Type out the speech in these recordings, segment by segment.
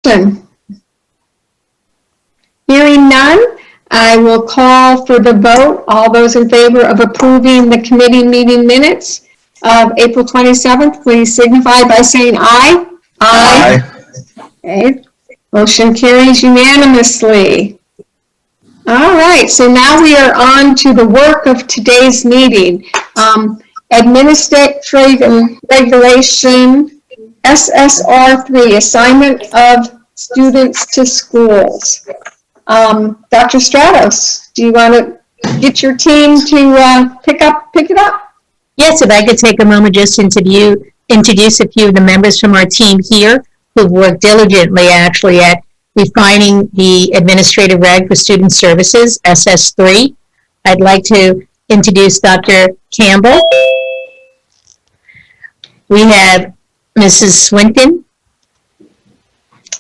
Hearing none, I will call for the vote. All those in favor of approving the committee meeting minutes of April 27th, please signify by saying aye. Aye. Okay. Motion carries unanimously. All right, so now we are on to the work of today's meeting. Administrative Regulation SSR3, Assignment of Students to Schools. Dr. Stratos, do you want to get your team to pick it up? Yes, if I could take a moment just to introduce a few of the members from our team here who've worked diligently actually at refining the administrative reg for student services, SS3. I'd like to introduce Dr. Campbell. We have Mrs. Swinton,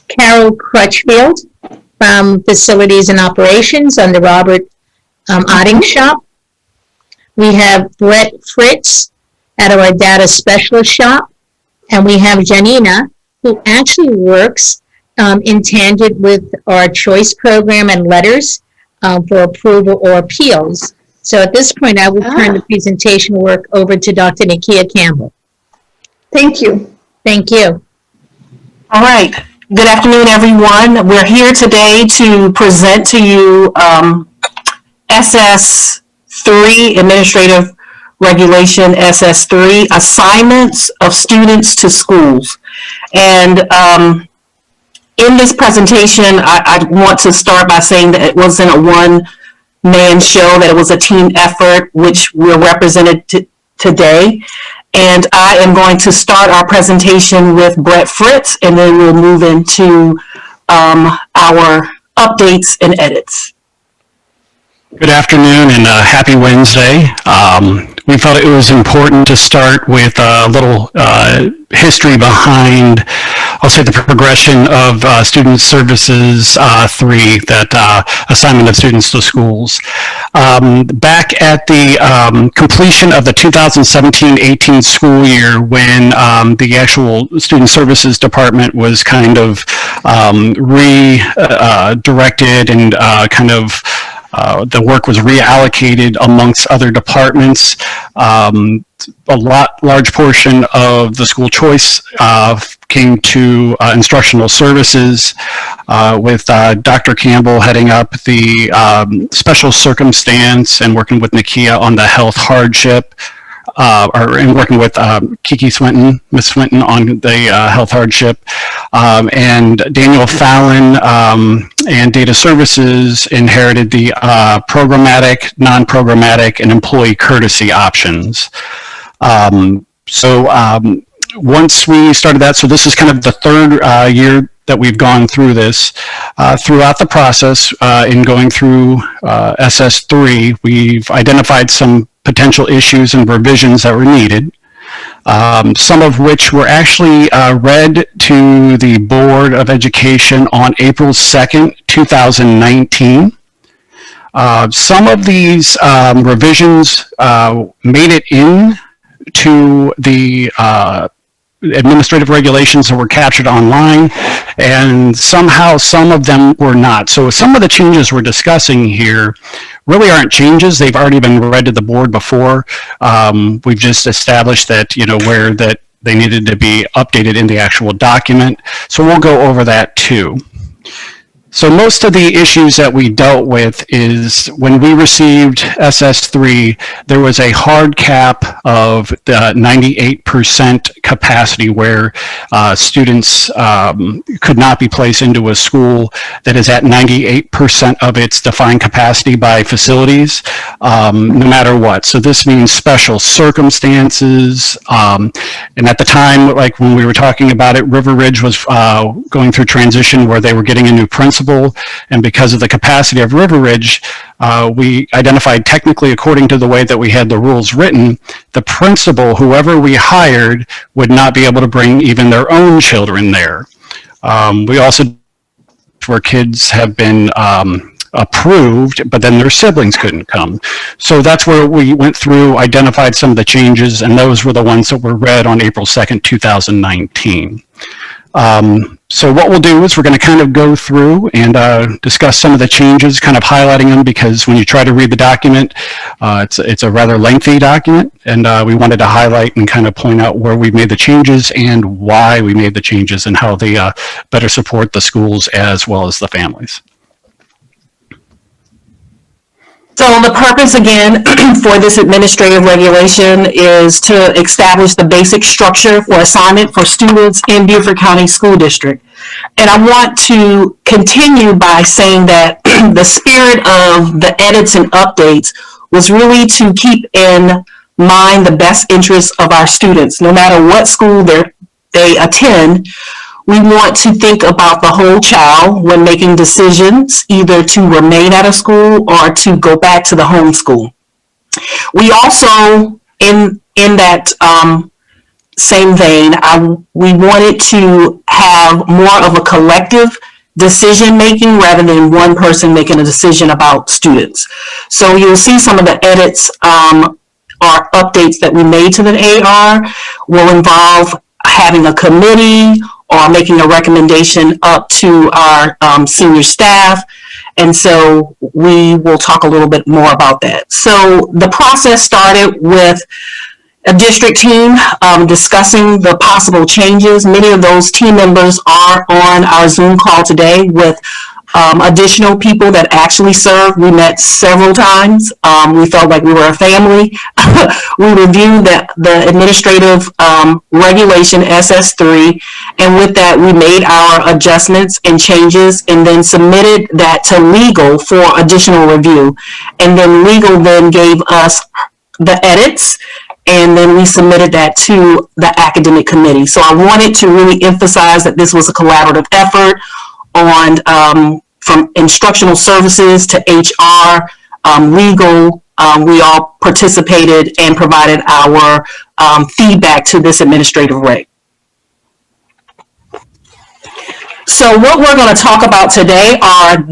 Carol Crutchfield from Facilities and Operations under Robert Otting shop. We have Brett Fritz at our Data Specialist shop. And we have Janina, who actually works in tangent with our choice program and letters for approval or appeals. So at this point, I will turn the presentation work over to Dr. Nakia Campbell. Thank you. Thank you. All right. Good afternoon, everyone. We're here today to present to you SS3, Administrative Regulation SS3, Assignments of Students to Schools. And in this presentation, I want to start by saying that it wasn't a one-man show, that it was a team effort, which we're represented today. And I am going to start our presentation with Brett Fritz, and then we'll move into our updates and edits. Good afternoon and happy Wednesday. We felt it was important to start with a little history behind, I'll say, the progression of Student Services 3, that assignment of students to schools. Back at the completion of the 2017-18 school year, when the actual Student Services Department was kind of redirected and kind of the work was reallocated amongst other departments. Large portion of the school choice came to instructional services, with Dr. Campbell heading up the special circumstance and working with Nakia on the health hardship, and working with Kiki Swinton, Ms. Swinton, on the health hardship, and Daniel Fallon and Data Services inherited the programmatic, non-programmatic, and employee courtesy options. Once we started that, so this is kind of the third year that we've gone through this. Throughout the process, in going through SS3, we've identified some potential issues and revisions that were needed, some of which were actually read to the Board of Education on April 2nd, 2019. Some of these revisions made it into the administrative regulations that were captured online, and somehow some of them were not. So some of the changes we're discussing here really aren't changes. They've already been read to the board before. We've just established that, where that they needed to be updated in the actual document. So we'll go over that too. So most of the issues that we dealt with is when we received SS3, there was a hard cap of the 98% capacity where students could not be placed into a school that is at 98% of its defined capacity by facilities, no matter what. So this means special circumstances. And at the time, like when we were talking about it, River Ridge was going through transition where they were getting a new principal. And because of the capacity of River Ridge, we identified technically, according to the way that we had the rules written, the principal, whoever we hired, would not be able to bring even their own children there. We also, where kids have been approved, but then their siblings couldn't come. So that's where we went through, identified some of the changes, and those were the ones that were read on April 2nd, 2019. So what we'll do is we're going to kind of go through and discuss some of the changes, kind of highlighting them, because when you try to read the document, it's a rather lengthy document, and we wanted to highlight and kind of point out where we made the changes and why we made the changes and how they better support the schools as well as the families. So the purpose, again, for this administrative regulation is to establish the basic structure for assignment for students in Beaufort County School District. And I want to continue by saying that the spirit of the edits and updates was really to keep in mind the best interests of our students. No matter what school they attend, we want to think about the whole child when making decisions, either to remain at a school or to go back to the home school. We also, in that same vein, we wanted to have more of a collective decision making rather than one person making a decision about students. So you'll see some of the edits or updates that we made to the AR will involve having a committee or making a recommendation up to our senior staff. And so we will talk a little bit more about that. So the process started with a district team discussing the possible changes. Many of those team members are on our Zoom call today with additional people that actually serve. We met several times. We felt like we were a family. We reviewed the administrative regulation SS3, and with that we made our adjustments and changes and then submitted that to legal for additional review. And then legal then gave us the edits, and then we submitted that to the academic committee. So I wanted to really emphasize that this was a collaborative effort on from instructional services to HR, legal. We all participated and provided our feedback to this administrative reg. So what we're going to talk about today are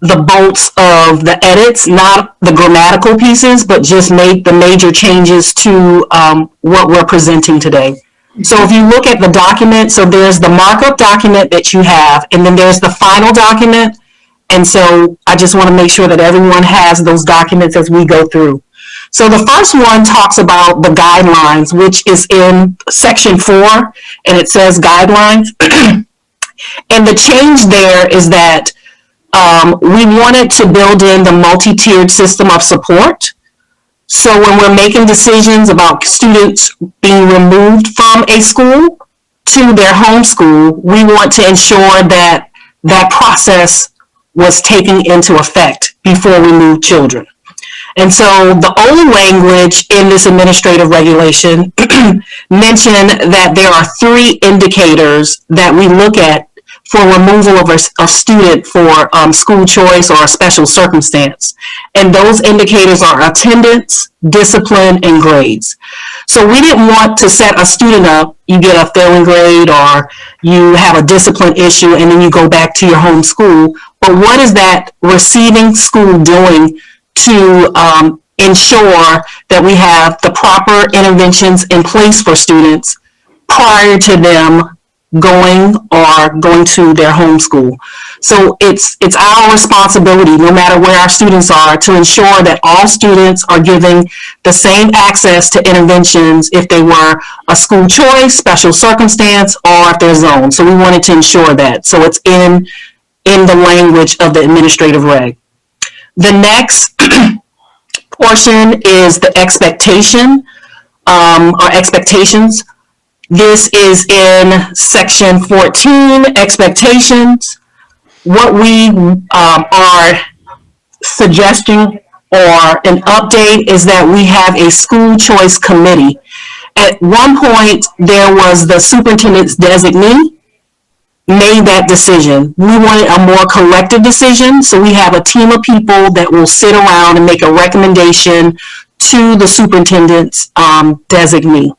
the bolts of the edits, not the grammatical pieces, but just make the major changes to what we're presenting today. So if you look at the document, so there's the markup document that you have, and then there's the final document. And so I just want to make sure that everyone has those documents as we go through. So the first one talks about the guidelines, which is in section 4, and it says guidelines. And the change there is that we wanted to build in the multi-tiered system of support. So when we're making decisions about students being removed from a school to their home school, we want to ensure that that process was taken into effect before we move children. And so the old language in this administrative regulation mentioned that there are 3 indicators that we look at for removal of a student for school choice or a special circumstance. And those indicators are attendance, discipline, and grades. So we didn't want to set a student up, you get a failing grade or you have a discipline issue and then you go back to your home school. But what is that receiving school doing to ensure that we have the proper interventions in place for students prior to them going to their home school? So it's our responsibility, no matter where our students are, to ensure that all students are given the same access to interventions if they were a school choice, special circumstance, or if they're zoned. So we wanted to ensure that. So it's in the language of the administrative reg. The next portion is the expectation, or expectations. This is in section 14, expectations. What we are suggesting or an update is that we have a school choice committee. At one point, there was the superintendent's designee made that decision. We wanted a more collective decision, so we have a team of people that will sit around and make a recommendation to the superintendent's designee.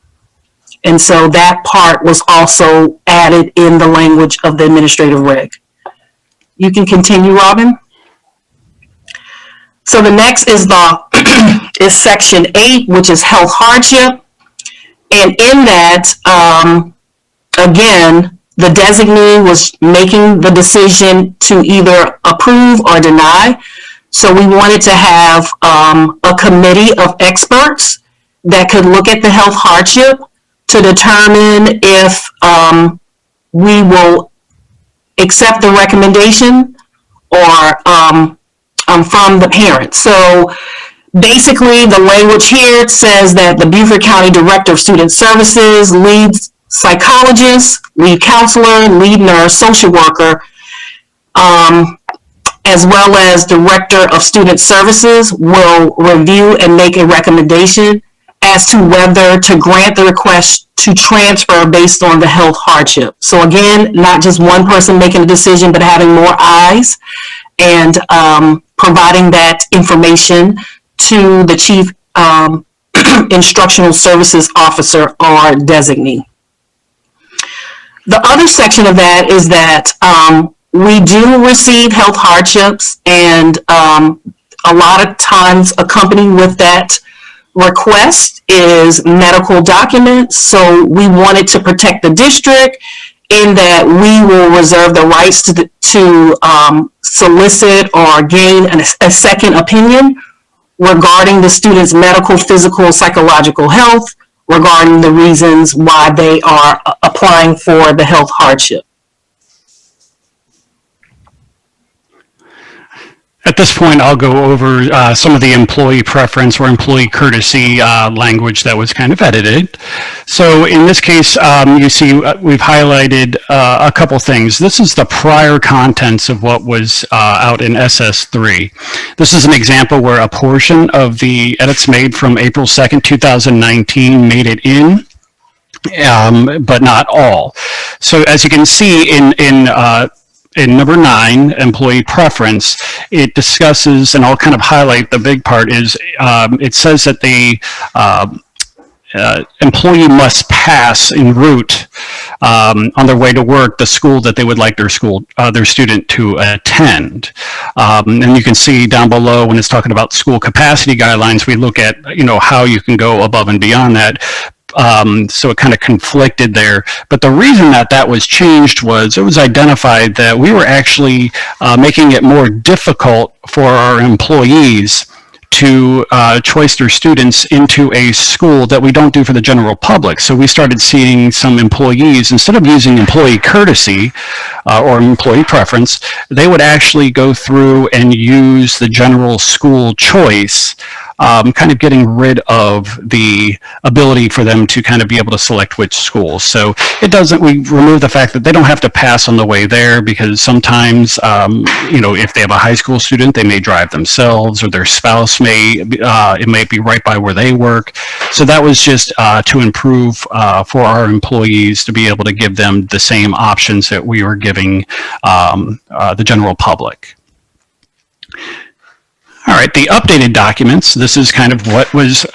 And so that part was also added in the language of the administrative reg. You can continue, Robin. So the next is is section 8, which is health hardship. And in that, again, The designee was making the decision to either approve or deny. So we wanted to have a committee of experts that could look at the health hardship to determine if we will accept the recommendation or from the parents. So basically, the language here says that the Beaufort County Director of Student Services, lead psychologist, lead counselor, lead nurse, social worker, as well as Director of Student Services will review and make a recommendation as to whether to grant the request to transfer based on the health hardship. So again, not just one person making a decision, but having more eyes and providing that information to the Chief Instructional Services Officer or designee. The other section of that is that we do receive health hardships, and a lot of times accompanied with that request is medical documents. So we wanted to protect the district in that we will reserve the rights to solicit or gain a second opinion regarding the student's medical, physical, psychological health, regarding the reasons why they are applying for the health hardship. At this point, I'll go over some of the employee preference or employee courtesy language that was kind of edited. So in this case, you see we've highlighted a couple things. This is the prior contents of what was out in SS3. This is an example where a portion of the edits made from April 2nd, 2019 made it in, but not all. So as you can see in number 9, employee preference, it discusses, and I'll kind of highlight the big part, is it says that the employee must pass en route on their way to work the school that they would like their student to attend. And you can see down below when it's talking about school capacity guidelines, we look at how you can go above and beyond that. So it kind of conflicted there. But the reason that was changed was it was identified that we were actually making it more difficult for our employees to choice their students into a school that we don't do for the general public. So we started seeing some employees, instead of using employee courtesy or employee preference, they would actually go through and use the general school choice, kind of getting rid of the ability for them to kind of be able to select which schools. So we remove the fact that they don't have to pass on the way there, because sometimes, if they have a high school student, they may drive themselves, or their spouse it may be right by where they work. So that was just to improve for our employees, to be able to give them the same options that we were giving the general public. All right, the updated documents, this is kind of what was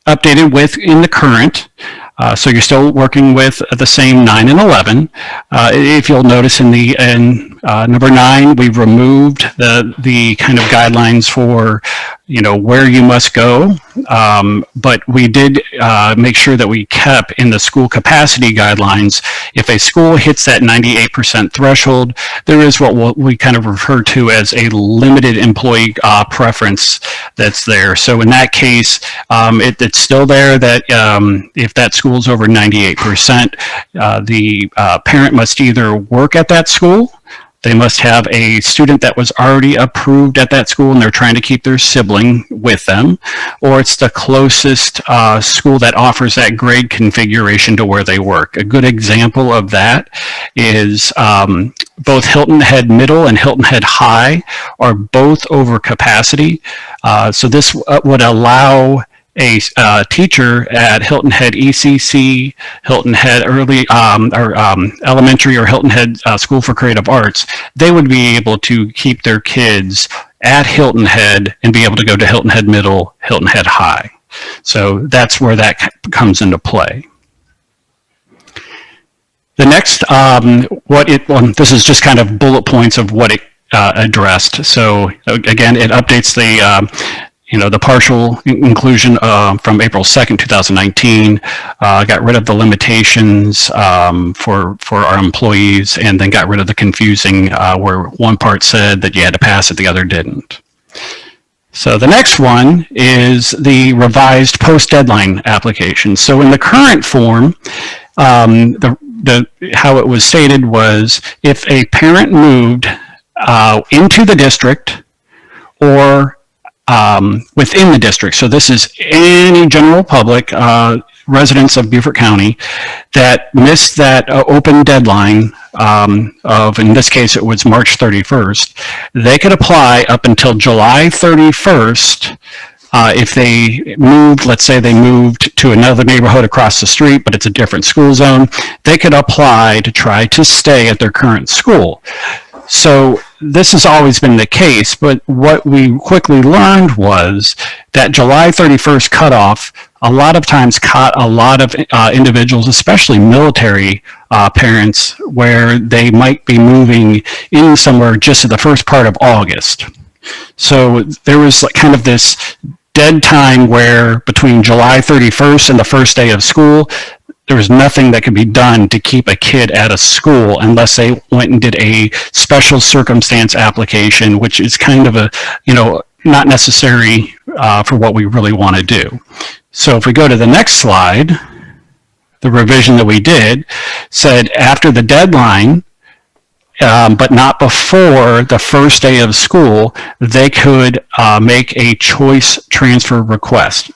updated with in the current. So you're still working with the same 9 and 11. If you'll notice in number 9, we've removed the kind of guidelines for where you must go, but we did make sure that we kept in the school capacity guidelines. If a school hits that 98% threshold, there is what we kind of refer to as a limited employee preference that's there. So in that case, it's still there that if that school's over 98%, the parent must either work at that school, they must have a student that was already approved at that school and they're trying to keep their sibling with them, or it's the closest school that offers that grade configuration to where they work. A good example of that is both Hilton Head Middle and Hilton Head High are both over capacity. So this would allow a teacher at Hilton Head ECC, Hilton Head Elementary, or Hilton Head School for Creative Arts, they would be able to keep their kids at Hilton Head and be able to go to Hilton Head Middle, Hilton Head High. So that's where that comes into play. The next, this is just kind of bullet points of what it addressed. So again, it updates the the partial inclusion from April 2nd, 2019, got rid of the limitations for our employees, and then got rid of the confusing where one part said that you had to pass it, the other didn't. So the next one is the revised post-deadline application. So in the current form, how it was stated was if a parent moved into the district or within the district, so this is any general public residents of Beaufort County that missed that open deadline of, in this case, it was March 31st, they could apply up until July 31st. If they moved, let's say they moved to another neighborhood across the street, but it's a different school zone, they could apply to try to stay at their current school. So this has always been the case, but what we quickly learned was that July 31st cutoff a lot of times caught a lot of individuals, especially military parents, where they might be moving in somewhere just at the first part of August. So there was kind of this dead time where between July 31st and the first day of school, there was nothing that could be done to keep a kid at a school unless they went and did a special circumstance application, which is kind of a, not necessary for what we really want to do. So if we go to the next slide, the revision that we did said after the deadline, but not before the first day of school, they could make a choice transfer request.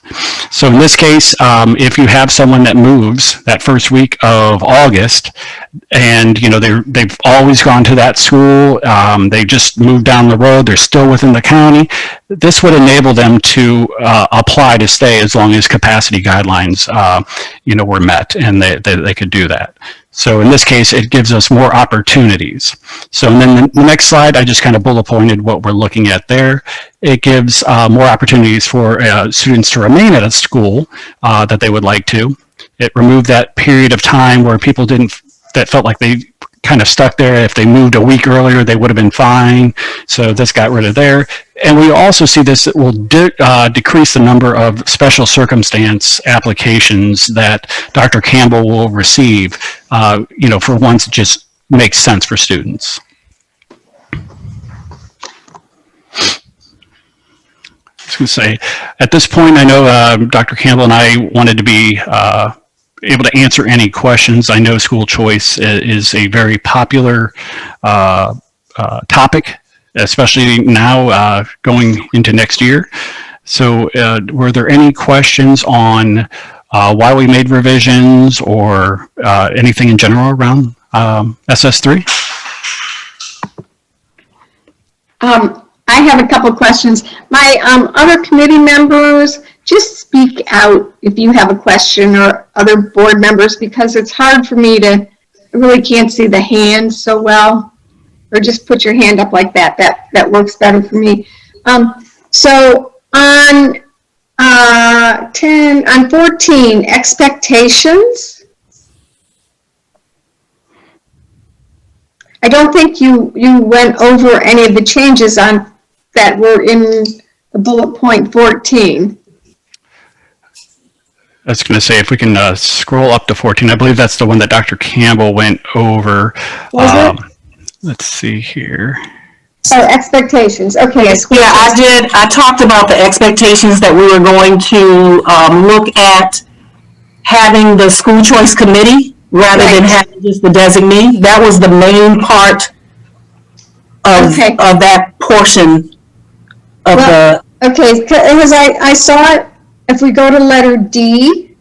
So in this case, if you have someone that moves that first week of August, and they've always gone to that school, they just moved down the road, they're still within the county, this would enable them to apply to stay as long as capacity guidelines were met, and they could do that. So in this case, it gives us more opportunities. So and then the next slide, I just kind of bullet pointed what we're looking at there. It gives more opportunities for students to remain at a school that they would like to. It removed that period of time where people that felt like they kind of stuck there. If they moved a week earlier, they would have been fine. So this got rid of there. And we also see this will decrease the number of special circumstance applications that Dr. Campbell will receive, for ones that just make sense for students. I was going to say, at this point, I know Dr. Campbell and I wanted to be able to answer any questions. I know school choice is a very popular topic, especially now going into next year. So were there any questions on why we made revisions or anything in general around SS3? I have a couple questions. My other committee members, just speak out if you have a question, or other board members, because it's hard for me I really can't see the hand so well. Or just put your hand up like that. That works better for me. So on 14, expectations. I don't think you went over any of the changes that were in the bullet point 14. I was going to say, if we can scroll up to 14, I believe that's the one that Dr. Campbell went over. Was it? Let's see here. Oh, expectations. Okay. Yes, yeah, I did. I talked about the expectations that we were going to look at having the school choice committee rather than having just the designee. That was the main part of that portion of Okay, because I saw it, if we go to letter D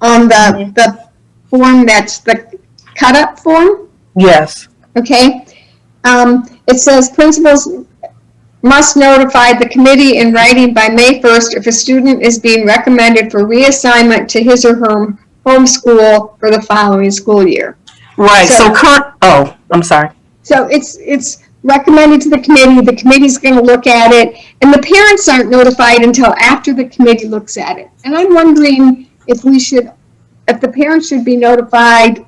on the form, that's the cut-up form. Yes. Okay. It says principals must notify the committee in writing by May 1st if a student is being recommended for reassignment to his or her home school for the following school year. Right. I'm sorry. So it's recommended to the committee's going to look at it, and the parents aren't notified until after the committee looks at it. And I'm wondering if the parents should be notified.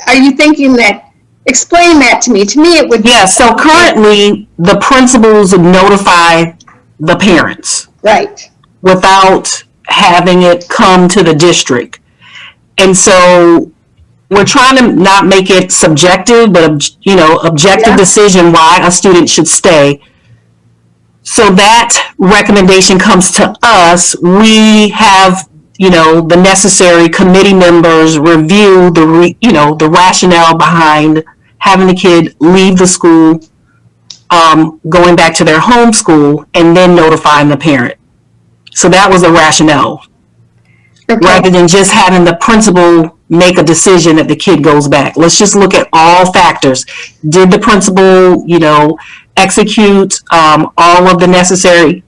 Are you thinking that? Explain that to me. To me, it would. Yeah, so currently the principals notify the parents Right. without having it come to the district. And so we're trying to not make it subjective, but objective Yeah. decision why a student should stay. So that recommendation comes to us. We have, the necessary committee members review the rationale behind having the kid leave the school, going back to their home school, and then notifying the parent. So that was the rationale, rather than just having the principal make a decision that the kid goes back. Let's just look at all factors. Did the principal, execute all of the necessary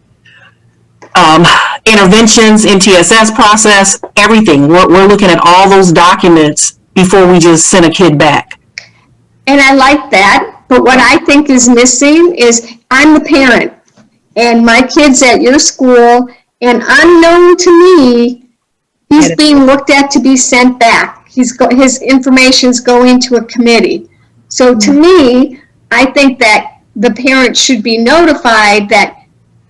interventions, MTSS process, everything? We're looking at all those documents before we just send a kid back. And I like that, but what I think is missing is I'm the parent, and my kid's at your school, and unknown to me, he's being looked at to be sent back. His information's going to a committee. So to me, I think that the parent should be notified that,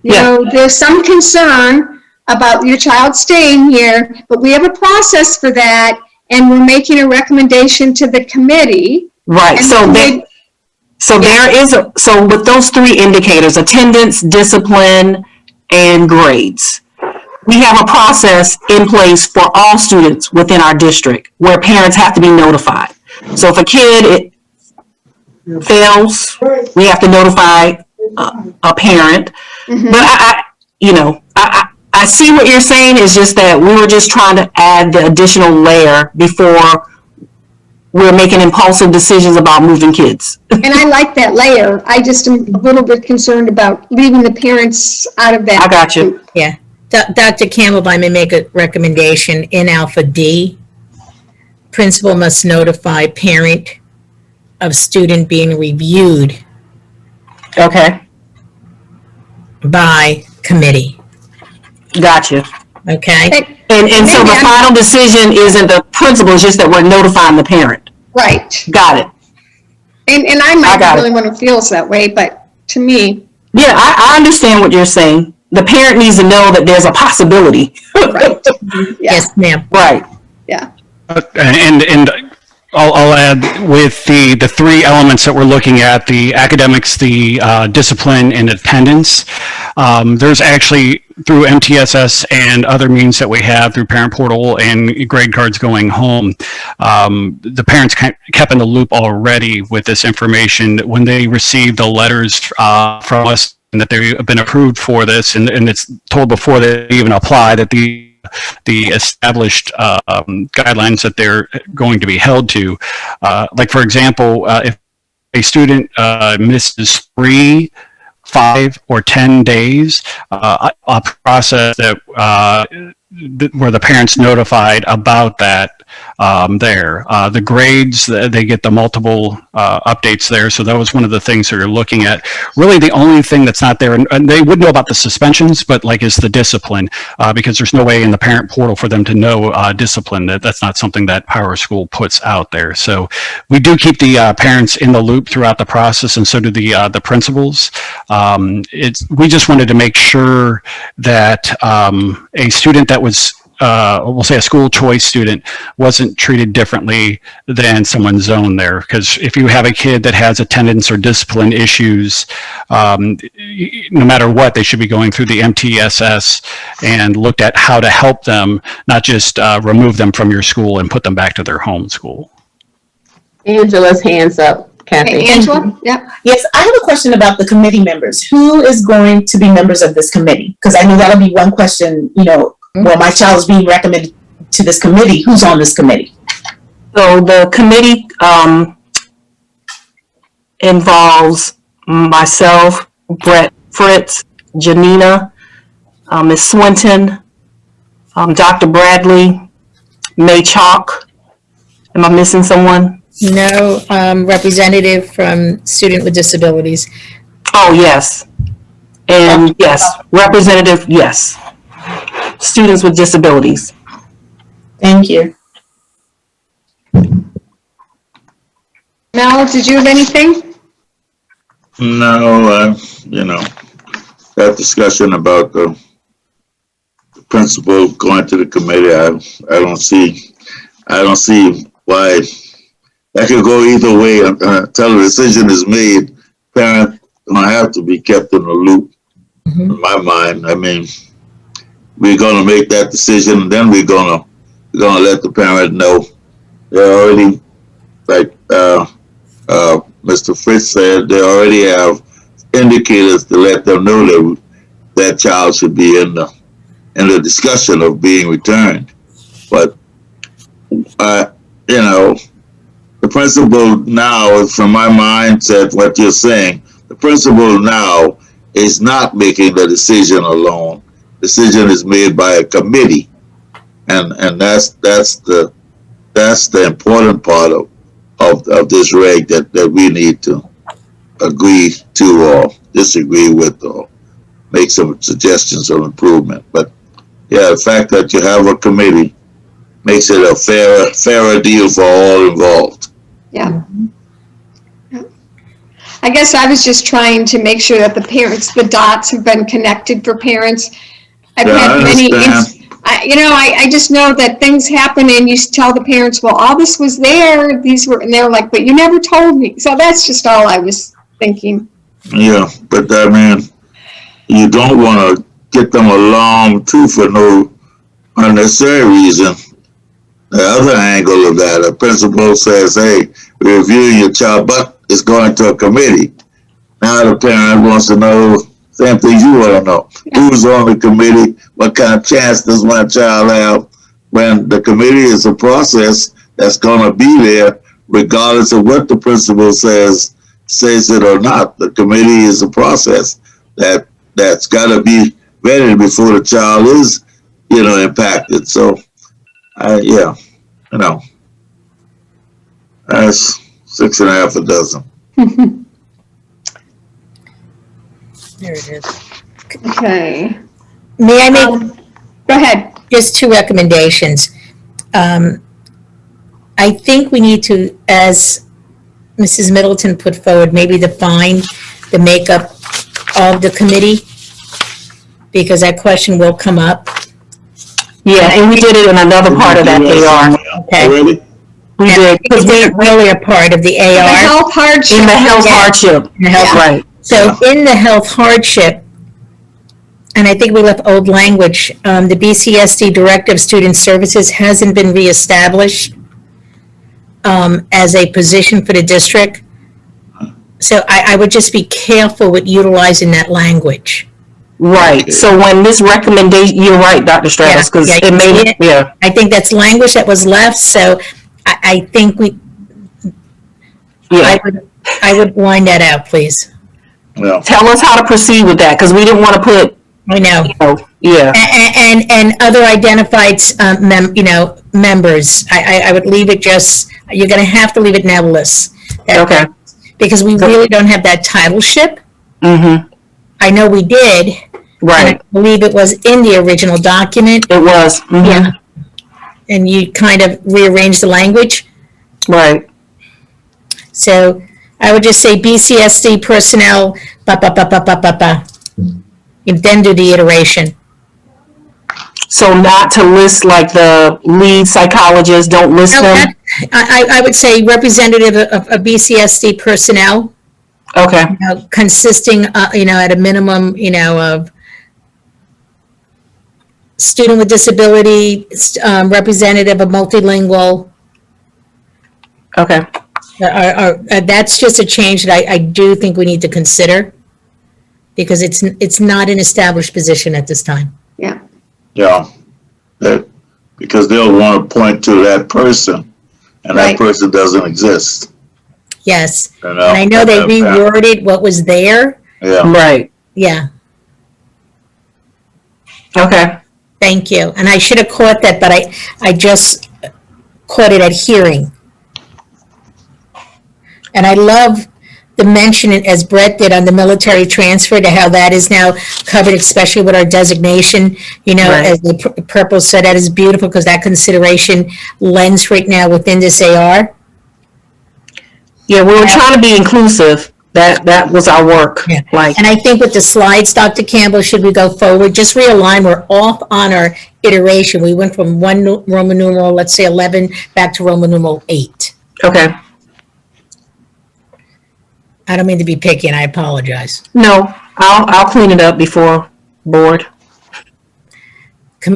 there's some concern about your child staying here, but we have a process for that, and we're making a recommendation to the committee. Right. So with those three indicators, attendance, discipline, and grades, we have a process in place for all students within our district where parents have to be notified. So if a kid fails, we have to notify a parent. Mm-hmm. But I see what you're saying. Is just that we were just trying to add the additional layer before we're making impulsive decisions about moving kids. And I like that layer. I just am a little bit concerned about leaving the parents out of that. I got you. Yeah. Dr. Campbell, if I may make a recommendation, in Alpha D, principal must notify parent of student being reviewed Okay. by committee. Gotcha. Okay? And so the final decision isn't the principal, it's just that we're notifying the parent. Right. Got it. And I might be the only one who feels that way, but to me. Yeah, I understand what you're saying. The parent needs to know that there's a possibility. Right. Yeah. Yes, ma'am. Right. Yeah. And I'll add with the three elements that we're looking at, the academics, the discipline, and attendance. There's actually, through MTSS and other means that we have through Parent Portal and grade cards going home, the parents kept in the loop already with this information. When they received the letters from us and that they've been approved for this, and it's told before they even apply that the established guidelines that they're going to be held to. Like, for example, if a student misses 3, 5, or 10 days, a process that where the parents notified about that the grades, they get the multiple updates there. So that was one of the things that you're looking at. Really, the only thing that's not there, and they would know about the suspensions, but is the discipline, because there's no way in the parent portal for them to know discipline. That's not something that Power School puts out there. So we do keep the parents in the loop throughout the process, and so do the principals. We just wanted to make sure that a student that was we'll say a school choice student wasn't treated differently than someone's zone there. Because if you have a kid that has attendance or discipline issues, no matter what, they should be going through the MTSS and looked at how to help them, not just remove them from your school and put them back to their home school. Angela's hands up, Kathy. Hey, Angela? Yep. Yes, I have a question about the committee members. Who is going to be members of this committee? Because I know that'll be one question, well, my child is being recommended to this committee. Who's on this committee? So the committee involves myself, Brett Fritz, Janina, Ms. Swinton, Dr. Bradley, May Chalk. Am I missing someone? No, representative from Student with Disabilities. Oh, yes. And yes, representative, yes. Students with disabilities. Thank you. Mel, did you have anything? No, that discussion about the principal going to the committee, I don't see why that could go either way until the decision is made. Parent don't have to be kept in the loop. In my mind, I mean, we're gonna make that decision, and then we're gonna let the parent know. They're already, like Mr. Fritz said, they already have indicators to let them know that that child should be in the discussion of being returned. But you know, the principal now, from my mindset, what you're saying, the principal now is not making the decision alone. Decision is made by a committee, and that's the important part of this reg that we need to agree to or disagree with or make some suggestions of improvement. But yeah, the fact that you have a committee makes it a fairer deal for all involved. Yeah. I guess I was just trying to make sure that the dots have been connected for parents. I've had many, I just know that things happen and you tell the parents, well, all this was there, and they're like, but you never told me. So that's just all I was thinking. Yeah, but I mean, you don't want to get them along too for no unnecessary reason. The other angle of that, a principal says, hey, we're reviewing your child, but it's going to a committee. Now the parent wants to know same thing you want to know. Who's on the committee? What kind of chance does my child have? When the committee is a process that's going to be there, regardless of what the principal says it or not. The committee is a process that's got to be vetted before the child is, impacted. So, that's 6 1/2 dozen. There it is. Okay. May I make Go ahead. just 2 recommendations? I think we need to, as Mrs. Middleton put forward, maybe define the makeup of the committee, because that question will come up. Yeah, and we did it in another part of that AR. Okay. Already? We did, because It's not really a part of the The AR. health hardship. in the health hardship, In the health- right. So in the health hardship, and I think we left old language, the BCSD Director of Student Services hasn't been reestablished as a position for the district. So I would just be careful with utilizing that language. Right, so when this recommendation, you're right, Dr. Stratus, because Yeah, it made it, yeah. I think that's language that was left, so I think Yeah, I would line that out, please. Yeah. tell us how to proceed with that, because we didn't want to put, I know. yeah, And other identified, members, I would leave it just, you're gonna have to leave it nebulous. okay. Because we really don't have that titleship. Mm-hmm, I know we did. and right, I believe it was in the original document. it was, Yeah. And you kind of rearranged the language. right, So I would just say BCSD personnel, You then do the iteration. so not to list like the lead psychologists, don't list No, them? I would say representative of BCSD personnel, Okay, consisting, at a minimum, of student with disability, representative of multilingual. okay, That's just a change that I do think we need to consider, because it's not an established position at this time. Yeah. Yeah. Because they'll want to point to that person, and that Right. person doesn't exist. Yes, You and I know they reworded what was there. Yeah. right, Yeah, okay, thank you. And I should have caught that, but I just caught it at hearing. And I love the mention, as Brett did, on the military transfer, to how that is now covered, especially with our designation. Right. As the purple said, that is beautiful, because that consideration lends right now within this AR. yeah, we were trying to be inclusive, That was our work. Yeah. Like, And I think with the slides, Dr. Campbell, should we go forward, just realign, we're off on our iteration. We went from one Roman numeral, let's say 11, back to Roman numeral 8. okay. I don't mean to be picky, and I apologize. No, I'll clean it up before board.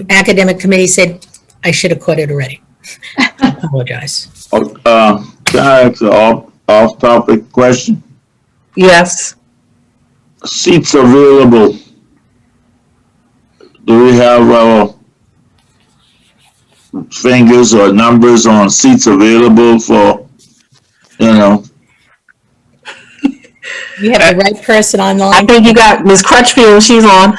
Academic committee said I should have caught it already. I apologize. Can I ask an off-topic question? Yes. Seats available. Do we have our fingers or numbers on seats available for, you know? You have the right person I online. think you got Ms. Crutchfield, she's on.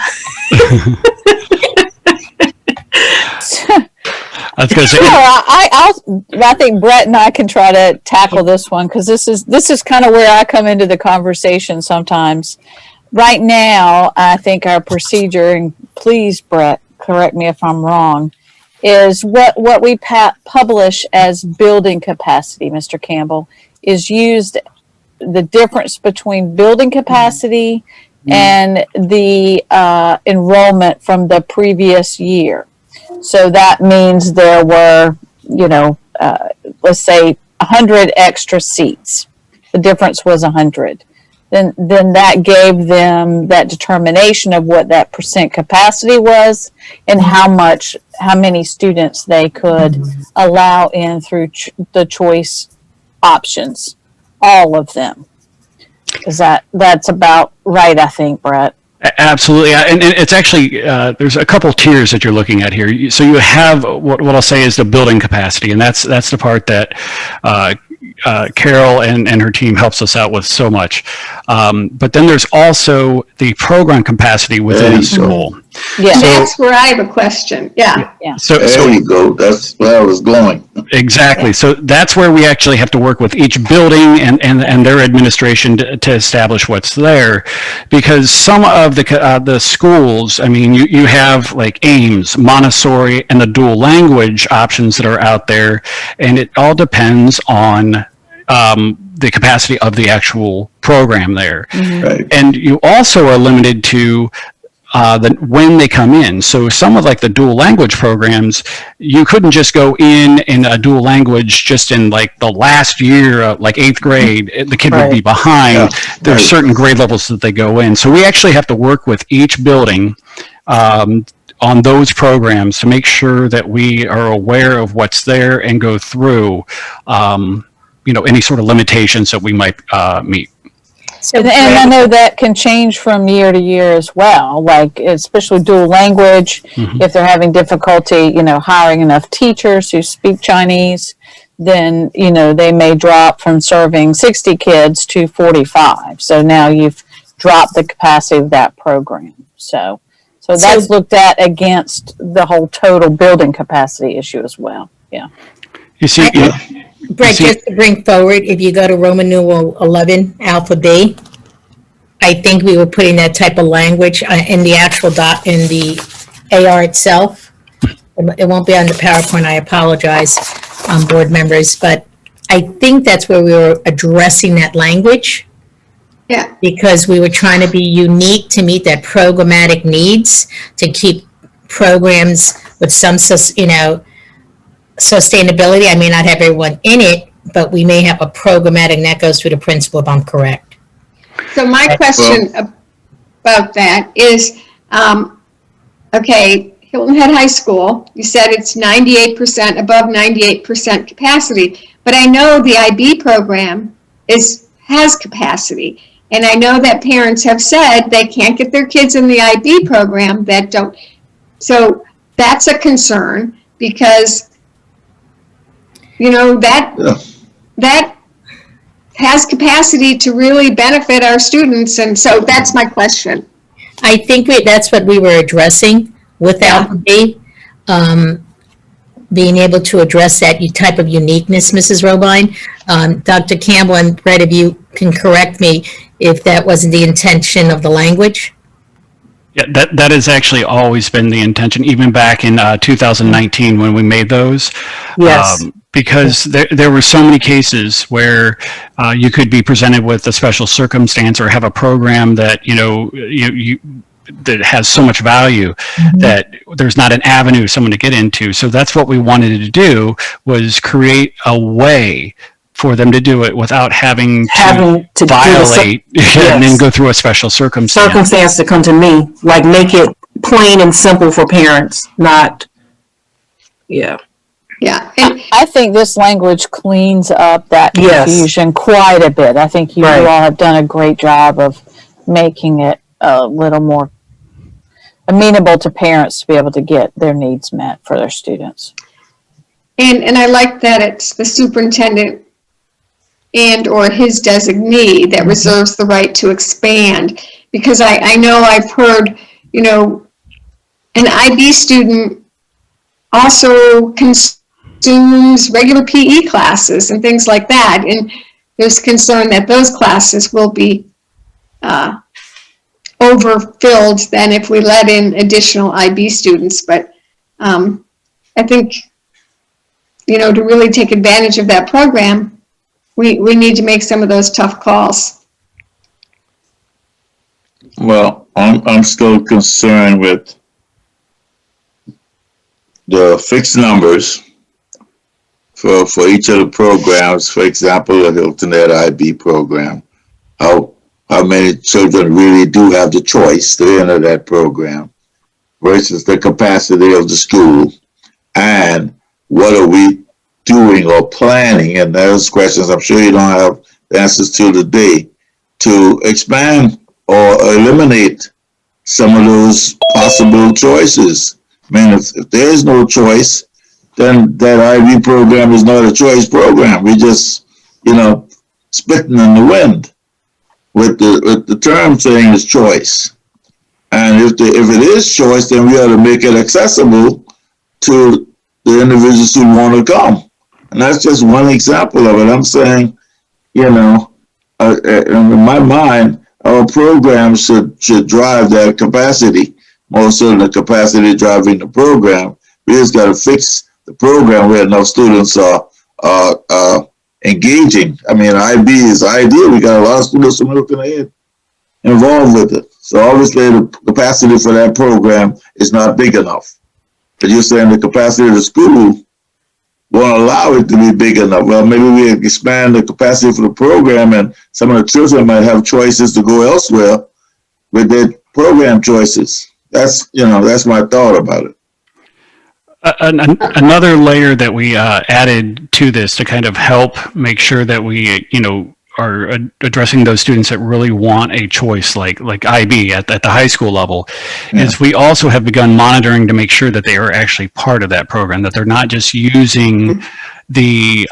I was going to say, I think Brett and I can try to tackle this one because this is kind of where I come into the conversation sometimes. Right now, I think our procedure, and please, Brett, correct me if I'm wrong, is what we publish as building capacity, Mr. Campbell, is used the difference between building capacity and the enrollment from the previous year. So that means there were, let's say 100 extra seats. The difference was 100. Then that gave them that determination of what that percent capacity was and how many students they could allow in through the choice options, all of them. Is that's about right, I think, Brett. absolutely. And it's actually, there's a couple tiers that you're looking at here. So you have what I'll say is the building capacity, and that's the part that Carol and her team helps us out with so much. But then there's also the program capacity within a school. Yeah. That's where I have a question. Yeah. So There you go. That's where I was going. exactly. So that's where we actually have to work with each building and their administration to establish what's there, because some of the schools, I mean, you have like Ames, Montessori, and the dual language options that are out there, and it all depends on the capacity of the actual program there. Right. And you also are limited to when they come in. So some of like the dual language programs, you couldn't just go in a dual language just in like the last year, like 8th grade, the kid would be behind. Yeah. There's Right. certain grade levels that they go in. So we actually have to work with each building on those programs to make sure that we are aware of what's there and go through, any sort of limitations that we might meet. So, And I know that can change from year to year as well, like especially dual language. If they're having difficulty, hiring enough teachers who speak Chinese, then, they may drop from serving 60 kids to 45. So now you've dropped the capacity of that program. So that's looked at against the whole total building capacity issue as well. Yeah. You see, Brett, just to bring forward, if you go to Roman numeral 11, alpha B, I think we were putting that type of language in the actual in the AR itself. It won't be on the PowerPoint, I apologize, board members, but I think that's where we were addressing that language. Yeah. Because we were trying to be unique to meet that programmatic needs, to keep programs with some, sustainability. I may not have everyone in it, but we may have a programmatic, and that goes through the principal if I'm correct. So my question about that is, okay, Hilton Head High School, you said it's 98%, above 98% capacity, but I know the IB program has capacity. And I know that parents have said they can't get their kids in the IB program that don't. So that's a concern because, that has capacity to really benefit our students. And so that's my question. I think that's what we were addressing with Alpha B, being able to address that type of uniqueness, Mrs. Robine. Dr. Campbell and Brett, if you can correct me if that wasn't the intention of the language. Yeah, that has actually always been the intention, even back in 2019 when we made those. Yes. because there were so many cases where you could be presented with a special circumstance or have a program that, you that has so much value that there's not an avenue for someone to get into. So that's what we wanted to do, was create a way for them to do it without having to violate and then go through a special circumstance to come to me, like make it plain and simple for parents, not, Yeah. And I think this language cleans up that Yes. confusion quite a bit. I think you Right. all have done a great job of making it a little more amenable to parents to be able to get their needs met for their students. And I like that it's the superintendent and or his designee that reserves the right to expand. Because I know I've heard, an IB student also consumes regular PE classes and things like that. And there's concern that those classes will be overfilled then if we let in additional IB students. But I think, to really take advantage of that program, we need to make some of those tough calls. Well, I'm still concerned with the fixed numbers for each of the programs. For example, the Hilton Head IB program, how many children really do have the choice to enter that program versus the capacity of the school, and what are we doing or planning? And those questions I'm sure you don't have the answers to today, to expand or eliminate some of those possible choices. I mean, if there is no choice, then that IB program is not a choice program. We just, spitting in the wind with the term saying it's choice. And if it is choice, then we ought to make it accessible to the individuals who want to come. And that's just one example of it. I'm saying, in my mind, our program should drive that capacity, more so than the capacity driving the program. We just got to fix the program where enough students are engaging. I mean, IB is ideal. We got a lot of students from Hilton Head involved with it. So obviously the capacity for that program is not big enough. But you're saying the capacity of the school won't allow it to be big enough. Well, maybe we expand the capacity for the program, and some of the children might have choices to go elsewhere with their program choices. That's my thought about it. Another layer that we added to this to kind of help make sure that we, are addressing those students that really want a choice, like IB at the high school level, is we also have begun monitoring to make sure that they are actually part of that program, that they're not just using the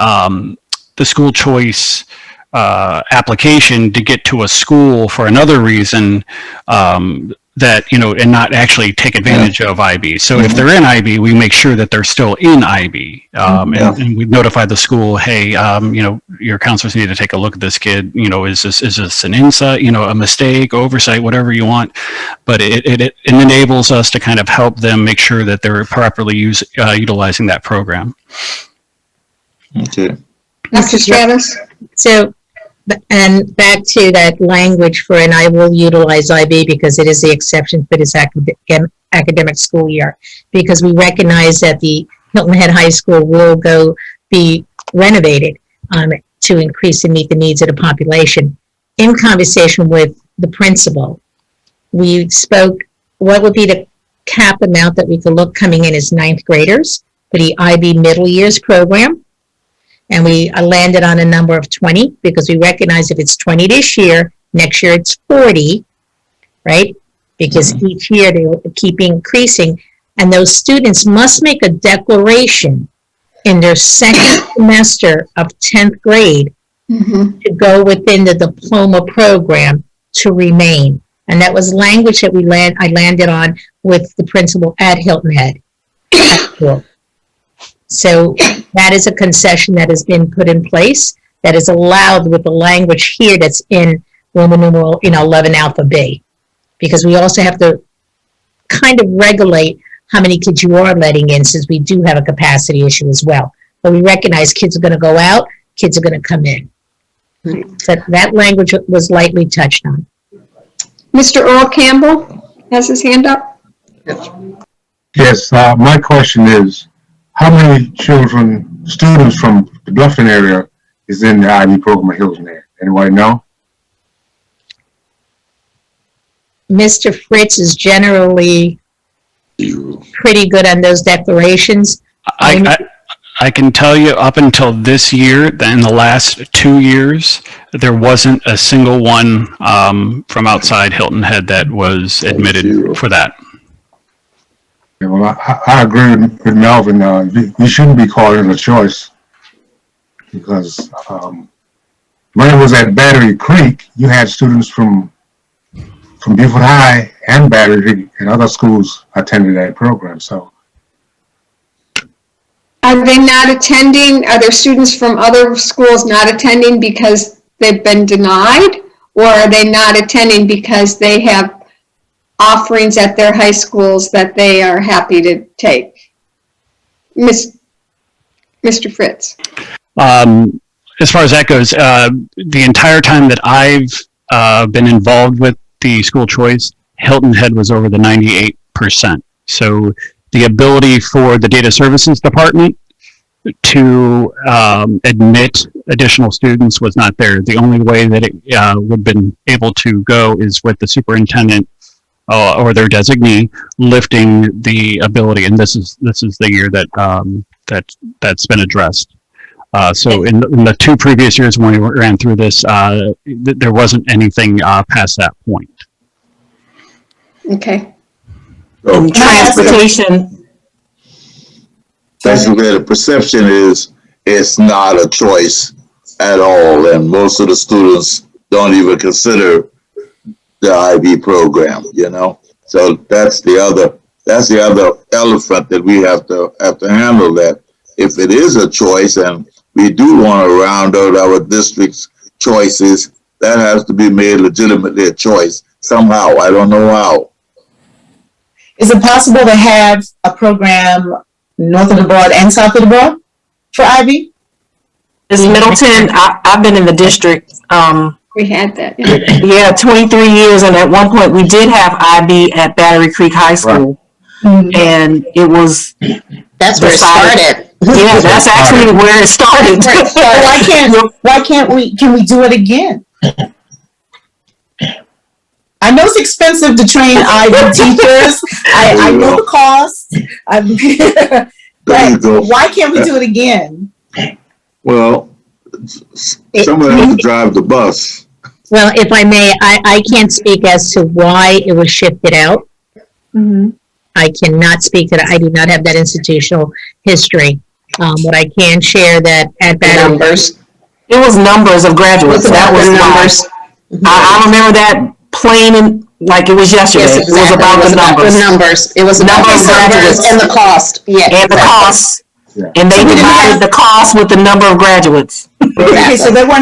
school choice application to get to a school for another reason, that, and not actually take advantage of IB. So if they're in IB, we make sure that they're still in IB. And we notify the school, hey, your counselors need to take a look at this kid. Is this an insight, a mistake, oversight, whatever you want. But it enables us to kind of help them make sure that they're properly utilizing that program. Okay. Dr. Stratus? So, and back to that language for, and I will utilize IB because it is the exception for this academic school year, because we recognize that the Hilton Head High School will be renovated to increase and meet the needs of the population. In conversation with the principal, we spoke, what would be the cap amount that we could look coming in as ninth graders for the IB middle years program. And we landed on a number of 20 because we recognize if it's 20 this year, next year it's 40, right? Because each year they will keep increasing. And those students must make a declaration in their second semester of 10th grade to go within the diploma program to remain. And that was language that I landed on with the principal at Hilton Head. So that is a concession that has been put in place that is allowed with the language here that's in Roman numeral 11 alpha B, because we also have to kind of regulate how many kids you are letting in, since we do have a capacity issue as well. but we recognize kids are going to go out, kids are going to come in. So that language was lightly touched on. Mr. Earl Campbell has his hand up. Yes, my question is, how many students from the Bluffton area is in the IB program at Hilton there? Anybody know? Mr. Fritz is generally pretty good on those declarations. I can tell you up until this year, in the last 2 years, there wasn't a single one from outside Hilton Head that was admitted for that. Yeah, well, I agree with Melvin. We shouldn't be calling it a choice because when it was at Battery Creek, you had students from Beaufort High and Battery Creek and other schools attended that program. So, Are they not attending? Are there students from other schools not attending because they've been denied? Or are they not attending because they have offerings at their high schools that they are happy to take? Mr. Fritz. As far as that goes, the entire time that I've been involved with the school choice, Hilton Head was over the 98%. So the ability for the data services department to admit additional students was not there. The only way that it would have been able to go is with the superintendent or their designee lifting the ability, and this is the year that that's been addressed. So in the 2 previous years when we ran through this, there wasn't anything past that point. Okay. So Transportation. basically, the perception is it's not a choice at all, and most of the students don't even consider the IB program. So that's the other elephant that we have to handle. That if it is a choice, and we do want to round out our district's choices, that has to be made legitimately a choice somehow. I don't know how. Is it possible to have a program north of the Broad and south of the Broad for IB? This Middleton, I've been in the district, We had that. 23 years, and at one point we did have IB at Battery Creek High School. Right. And it was That's where it started. Yeah, that's actually where it started. Can we do it again? I know it's expensive to train IB teachers. I know the cost. But why can't we do it again? Well, someone has to drive the bus. Well, if I may, I can't speak as to why it was shifted out. Mm-hmm. I cannot speak to that. I do not have that institutional history. What I can share that at Battery. Numbers. It was numbers of graduates. That was numbers. I remember that plain like it was yesterday. Yes, exactly. It was about the numbers. It was about the numbers and the cost. Yeah, and the costs. Yeah. And they divided the cost with the number of graduates. Okay, so there were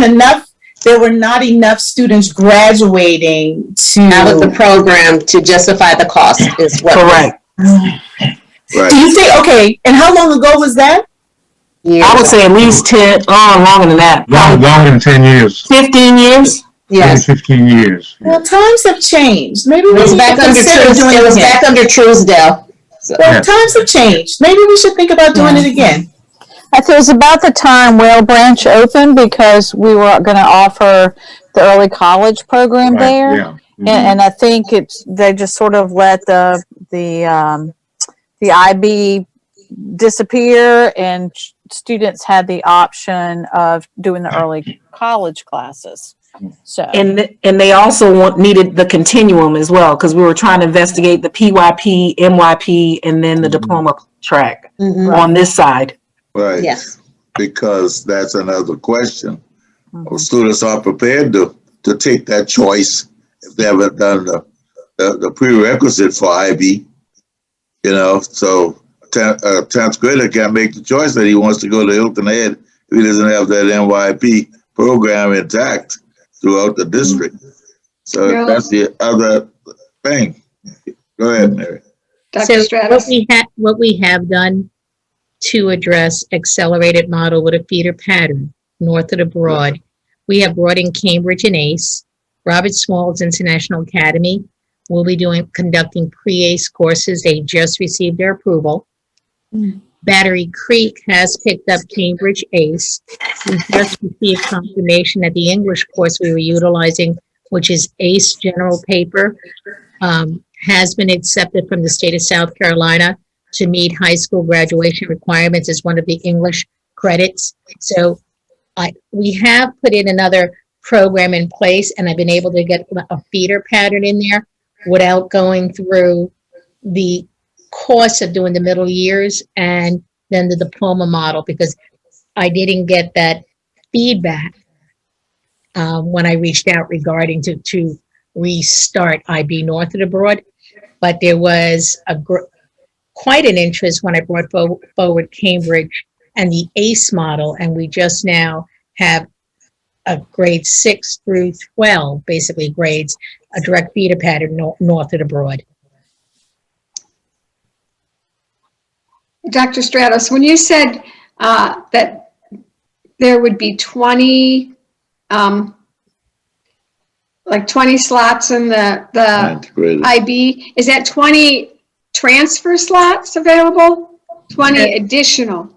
not enough students graduating out of the program to justify the cost is what. Correct. Right. Do you think, okay, and how long ago was that? I would say at least 10, longer than that. Longer than 10 years. 15 years? Yes. 15 years. Well, times have changed. Maybe we It was need back to under consider doing it again. back under Truesdale. So. Well, Yeah. times have changed. Maybe we should think about doing it again. I think it was about the time Whale Branch opened because we were going to offer the early college program Right, there. yeah. And I think they just sort of let the IB disappear, and students had the option of doing the early college classes. So And they also needed the continuum as well, because we were trying to investigate the PYP, MYP, and then the diploma track on this side. Right. Yes. Because that's another question. Students are prepared to take that choice if they haven't done the prerequisite for IB. So 10th grader can't make the choice that he wants to go to Hilton Head if he doesn't have that NYP program intact throughout the district. So that's the other thing. Go ahead, Mary. Dr. So Stratus. what we have done to address accelerated model with a feeder pattern north of the Broad. We have brought in Cambridge and ACE. Robert Small's International Academy will be conducting pre-ACE courses. They just received their approval. Battery Creek has picked up Cambridge ACE. We just received confirmation that the English course we were utilizing, which is ACE General Paper, has been accepted from the state of South Carolina to meet high school graduation requirements as one of the English credits. So we have put in another program in place, and I've been able to get a feeder pattern in there without going through the course of doing the middle years and then the diploma model, because I didn't get that feedback when I reached out regarding to restart IB North of the Broad. But there was quite an interest when I brought forward Cambridge and the ACE model, and we just now have a grade 6 through 12, basically grades, a direct feeder pattern north of the Broad. Dr. Stratos, when you said that there would be 20, like 20 slots in the IB, is that 20 transfer slots available? 20 additional?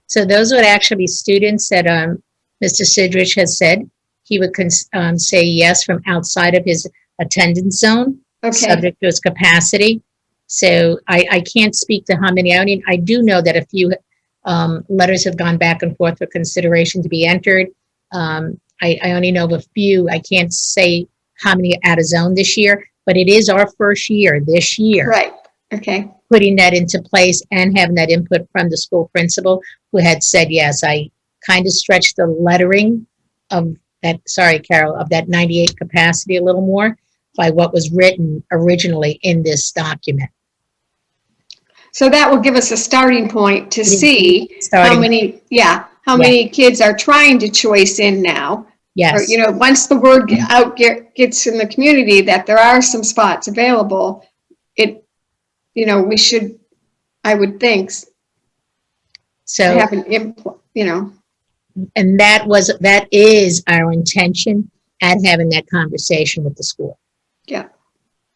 So those would actually be students that Mr. Sidrich has said he would say yes from outside of his attendance zone, subject to his capacity. So I can't speak to how many. I do know that a few letters have gone back and forth for consideration to be entered. I only know of a few. I can't say how many out of zone this year, but it is our first year this year. Right. Okay. Putting that into place and having that input from the school principal, who had said yes. I kind of stretched the lettering of that, sorry, Carol, of that 98 capacity a little more by what was written originally in this document. So that will give us a starting point to see how many kids are trying to choice in now. Yes. Or, once the word gets in the community that there are some spots available, we should, I would think, so have an input, And that is our intention at having that conversation with the school. Yeah.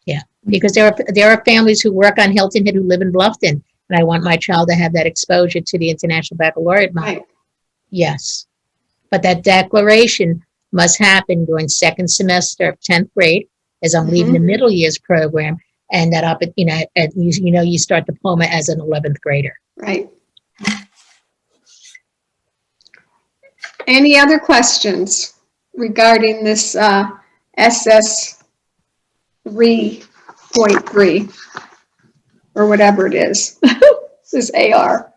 Yeah. Because there are families who work on Hilton Head who live in Bluffton, and I want my child to have that exposure to the International Baccalaureate model. Right. Yes. But that declaration must happen during second semester of 10th grade as I'm leaving the middle years program, and that up at, you start diploma as an 11th grader. Right. Any other questions regarding this SS 3.3 or whatever it is? This AR.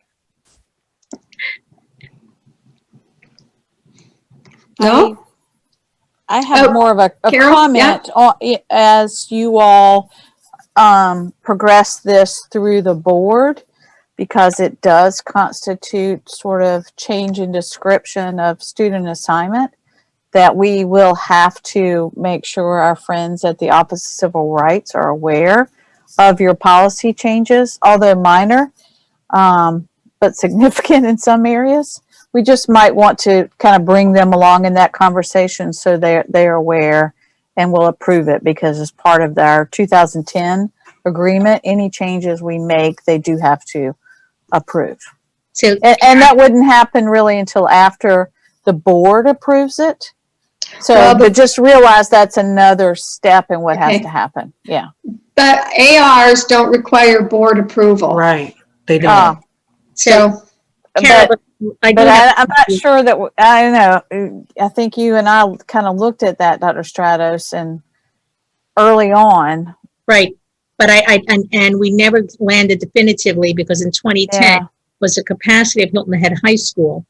No? I have more of a Carol? comment on, as you all progress this through the board, because it does constitute sort of change in description of student assignment, that we will have to make sure our friends at the Office of Civil Rights are aware of your policy changes, although minor, but significant in some areas. We just might want to kind of bring them along in that conversation so they're aware and will approve it, because as part of our 2010 agreement, any changes we make, they do have to approve. So, and that wouldn't happen really until after the board approves it. So, but just realize that's another step in what has to happen. Yeah. But ARs don't require board approval. Right. They don't. So, Carol, I'm not sure that, I know, I think you and I kind of looked at that, Dr. Stratos, and early on. Right. But and we never landed definitively, because in 2010 was the capacity of Hilton Head High School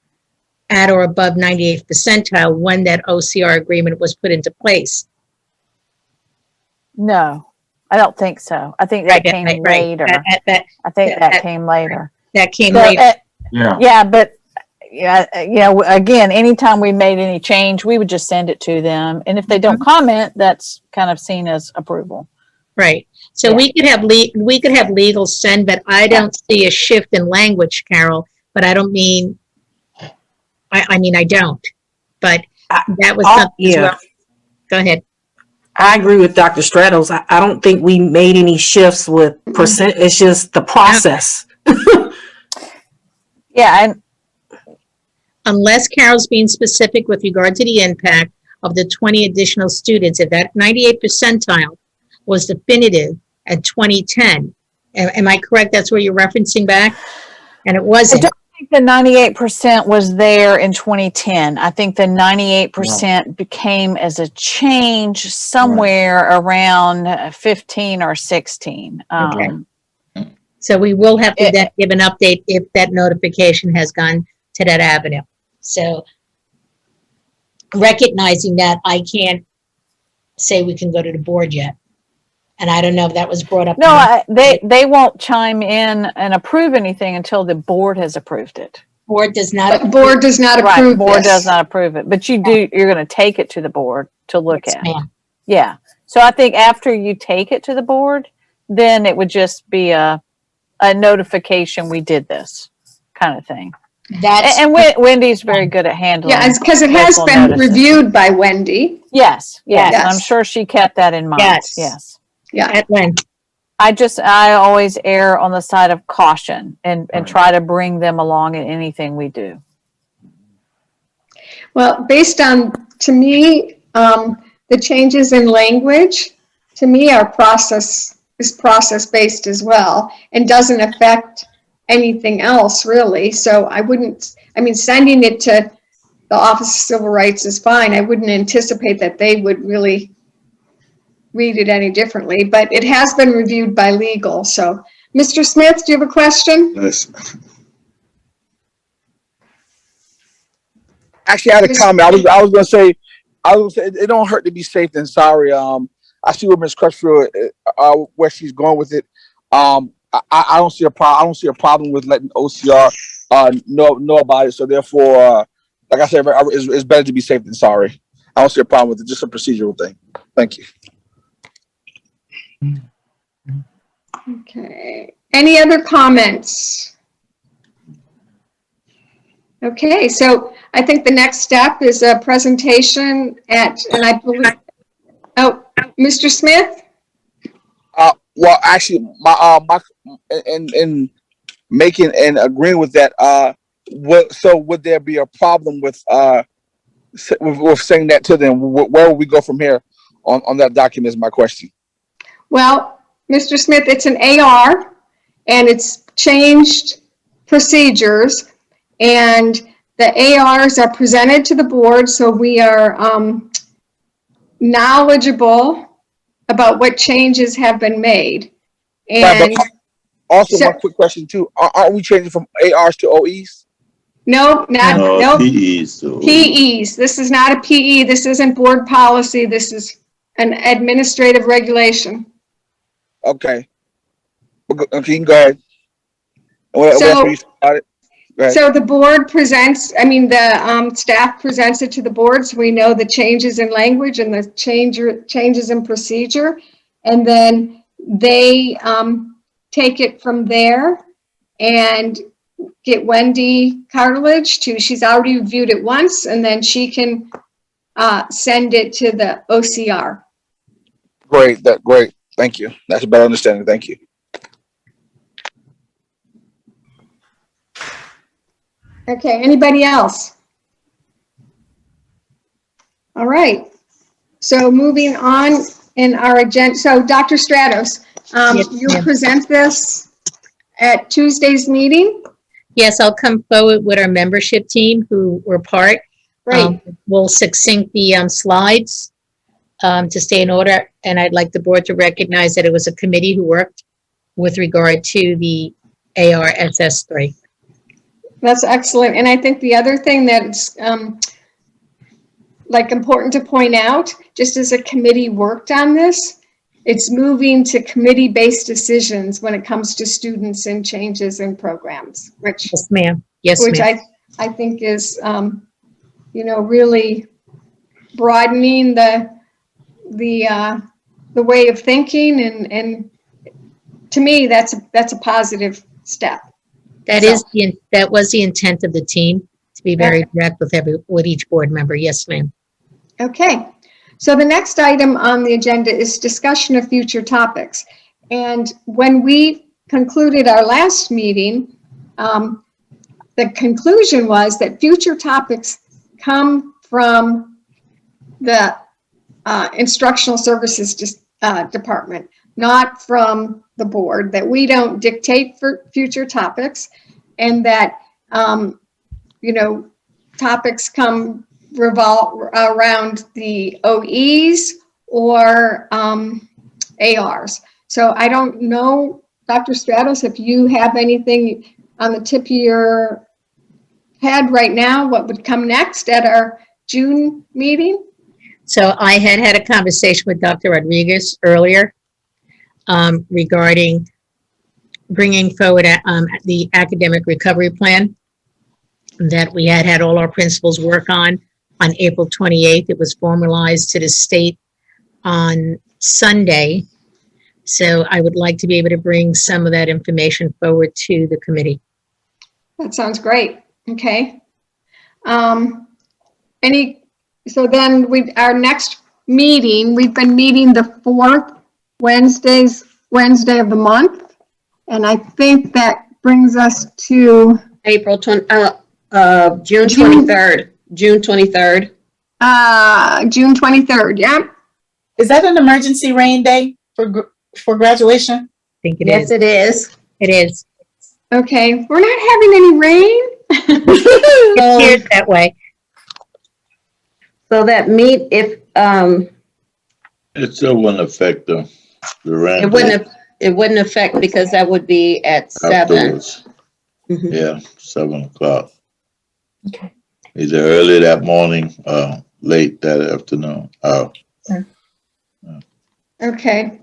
at or above 98th percentile when that OCR agreement was put into place. No, I don't think so. I think that came later. I think that came later. That came later. Yeah, but again, anytime we made any change, we would just send it to them, and if they don't comment, that's kind of seen as approval. Right. So we could have legal send, but I don't see a shift in language, Carol, but I don't mean, I mean, I don't, but that was Oh, something as yeah. well. Go ahead. I agree with Dr. Stratos. I don't think we made any shifts with percent. It's just the process. Yeah, and Unless Carol's being specific with regard to the impact of the 20 additional students, if that 98 percentile was definitive at 2010, am I correct? That's where you're referencing back? And it I wasn't. don't think the 98% was there in 2010. I think the 98% became as a change somewhere around 15 or 16. Okay. So we will have to then give an update if that notification has gone to that avenue. So recognizing that, I can't say we can go to the board yet. And I don't know if that was brought up. No, they won't chime in and approve anything until the board has approved it. Board does not. Board does not Right, approve board this. does not approve it, but you're going to take it to the board to look Yes, at. ma'am. Yeah. So I think after you take it to the board, then it would just be a notification we did this kind of thing. That's, And Wendy's very good at handling. Yeah, because it has local been notices. reviewed by Wendy. Yes, yes. Yes. I'm sure she kept that in mind. Yes. Yes. Yeah. at when? I always err on the side of caution and try to bring them along in anything we do. Well, based on, to me, the changes in language, to me, our process is process-based as well and doesn't affect anything else really. So I wouldn't, I mean, sending it to the Office of Civil Rights is fine. I wouldn't anticipate that they would really read it any differently, but it has been reviewed by legal. So, Mr. Smith, do you have a question? Yes. Actually, I had a comment. I was gonna say it don't hurt to be safe than sorry. I see where Ms. Crutchfield, where she's going with it. I don't see a problem. I don't see a problem with letting OCR know about it. So therefore, like I said, it's better to be safe than sorry. I don't see a problem with it. Just a procedural thing. Thank you. Okay. Any other comments? Okay, so I think the next step is a presentation and I believe, oh, Mr. Smith? Well, actually, my in making and agreeing with that, would there be a problem with saying that to them? Where will we go from here on that document is my question. Well, Mr. Smith, it's an AR and it's changed procedures and the ARs are presented to the board so we are knowledgeable about what changes have been made. And Right, also, so, one quick question too. Aren't we changing from ARs to OEs? no, not, No, no, PEs. So. PEs. This is not a PE. This isn't board policy. This is an administrative regulation. Okay. Okay, you can go ahead. What So- else were you saying about it? Go ahead. So the board presents, I mean, the staff presents it to the board, so we know the changes in language and the changes in procedure. And then they take it from there and get Wendy Cartilage she's already reviewed it once, and then she can send it to the OCR. Great, great. Thank you. That's a better understanding. Thank you. Okay, anybody else? All right. So moving on in our agenda. So Dr. Stratos, Yes, you'll ma'am. present this at Tuesday's meeting? Yes, I'll come forward with our membership team who were part. Great. We'll succinct the slides to stay in order. And I'd like the board to recognize that it was a committee who worked with regard to the ARSS3. That's excellent. And I think the other thing that's like important to point out, just as a committee worked on this, it's moving to committee-based decisions when it comes to students and changes in programs, which Yes, ma'am. Yes, which ma'am. I think is, you know, really broadening the way of thinking, and to me, that's a positive step. That was the intent of the team, to be very direct with each board member. Yes, ma'am. Okay. So the next item on the agenda is discussion of future topics. And when we concluded our last meeting, the conclusion was that future topics come from the instructional services department, not from the board, that we don't dictate for future topics, and that, topics revolve around the OEs or ARs. So I don't know, Dr. Stratos, if you have anything on the tip of your head right now, what would come next at our June meeting? So I had a conversation with Dr. Rodriguez earlier regarding bringing forward the academic recovery plan that we had all our principals work on April 28th. It was formalized to the state on Sunday. So I would like to be able to bring some of that information forward to the committee. That sounds great. Okay. So then our next meeting, we've been meeting the fourth Wednesday of the month. And I think that brings us to June 23rd. June 23rd. June 23rd. Yeah. Is that an emergency rain day for graduation? I think it Yes, is. it is. It is. Okay. We're not having any rain. It appears that way. So that It still wouldn't affect the rent. it wouldn't affect because that would be at 7. Afterwards. Mhm. Yeah, 7:00. Okay. Either early that morning or late that afternoon. Okay.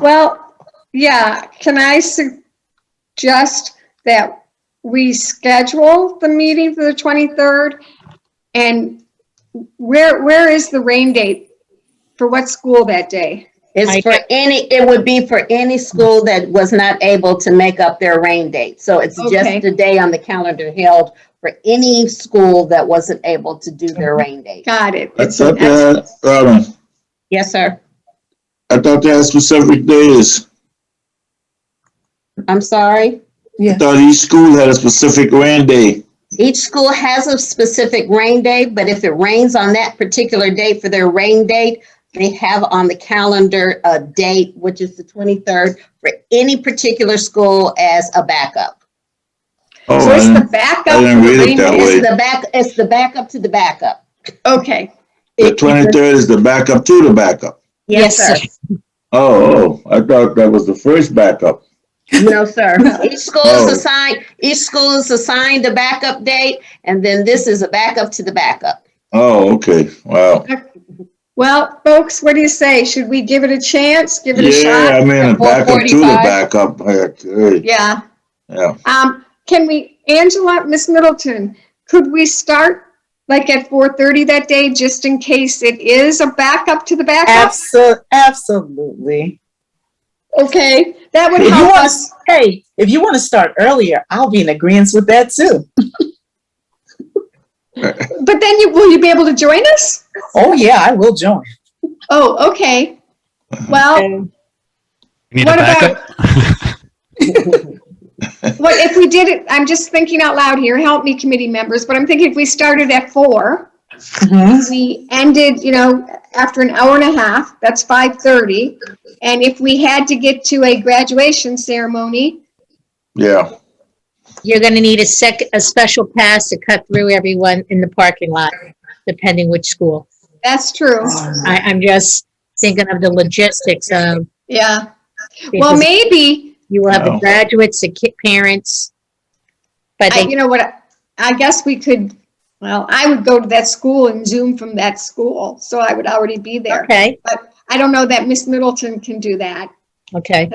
Well, yeah, can I suggest that we schedule the meeting for the 23rd? And where is the rain date? For what school that day? It would be for any school that was not able to make up their rain date. So it's Okay. just a day on the calendar held for any school that wasn't able to do their rain date. Got it. I thought that, Robin, Yes, sir. I thought they had specific days. I'm sorry. I thought each school had a specific rain day. Each school has a specific rain day, but if it rains on that particular date for their rain date, they have on the calendar a date, which is the 23rd, for any particular school as a backup. Oh, So it's the I backup. didn't for the read it rain that date? way. It's the backup to the backup. Okay. The 23rd is the backup to the backup. Yes, sir. Oh, I thought that was the first backup. No, sir. Each school Oh. is assigned a backup date, and then this is a backup to the backup. Oh, okay. Wow. Well, folks, what do you say? Should we give it a chance? Give it a Yeah, shot? I mean, a At backup to the 4:45? backup. Hey, Yeah. yeah. Can we, Angela, Miss Middleton, could we start like at 4:30 that day, just in case it is a backup to the backup? Absolutely. Okay, that would If you help want us. if you want to start earlier, I'll be in agreement with that too. But then will you be able to join us? Oh yeah, I will join. Oh, okay. Well, You need What a backup? what if we did it? I'm just thinking out loud here. Help me, committee members. But I'm thinking if we started at 4, we ended, after an hour and a half, that's 5:30. And if we had to get to a graduation ceremony, Yeah. You're going to need a special pass to cut through everyone in the parking lot, depending which school. that's true. I'm just thinking of the logistics of. Yeah. Well, because maybe, you will have the No. graduates, the parents, but you know what, I guess we could, well, I would go to that school and Zoom from that school. So I would already be there. okay, But I don't know that Miss Middleton can do that. okay.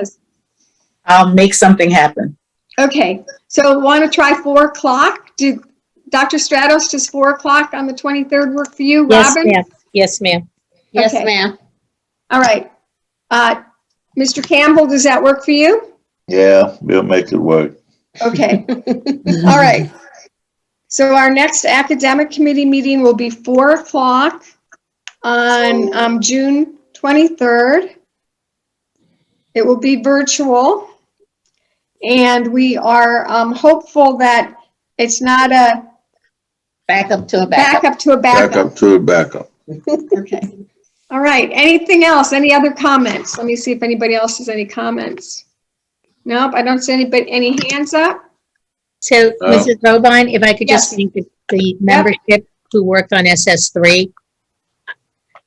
I'll make something happen. Okay, so want to try 4:00? Dr. Stratos, does 4:00 on the 23rd work for you, Yes, Robin? ma'am. Yes, ma'am. Yes, Okay. ma'am. All right. Mr. Campbell, does that work for you? Yeah, we'll make it work. Okay. All right. So our next academic committee meeting will be 4:00 on June 23rd. It will be virtual. And we are hopeful that it's not a Backup to a backup. backup to a backup. Backup to a backup. Okay. All right. Anything else? Any other comments? Let me see if anybody else has any comments. Nope, I don't see any hands up. So, Oh. Mrs. Robine, if I could just Yes. thank the membership who worked on SS3,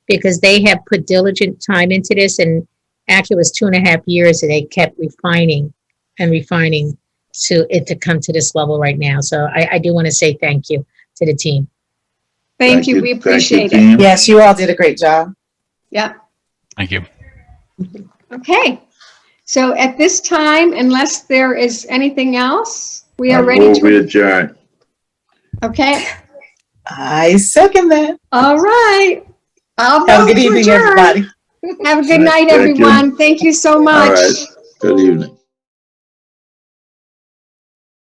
because they have put diligent time into this, and actually it was 2.5 years that they kept refining and refining to it to come to this level right now. So I do want to say thank you to the team. Thank you. We Thank you, appreciate it. team. Yes, you all did a great job. Yeah. Thank you. Okay. So at this time, unless there is anything else, we are I ready move we to, adjourn. okay. I second that. All right. I'll Have a vote good to evening, adjourn. everybody. Have a good All right, night, thank you. everyone. Thank you so All much. right. Good evening.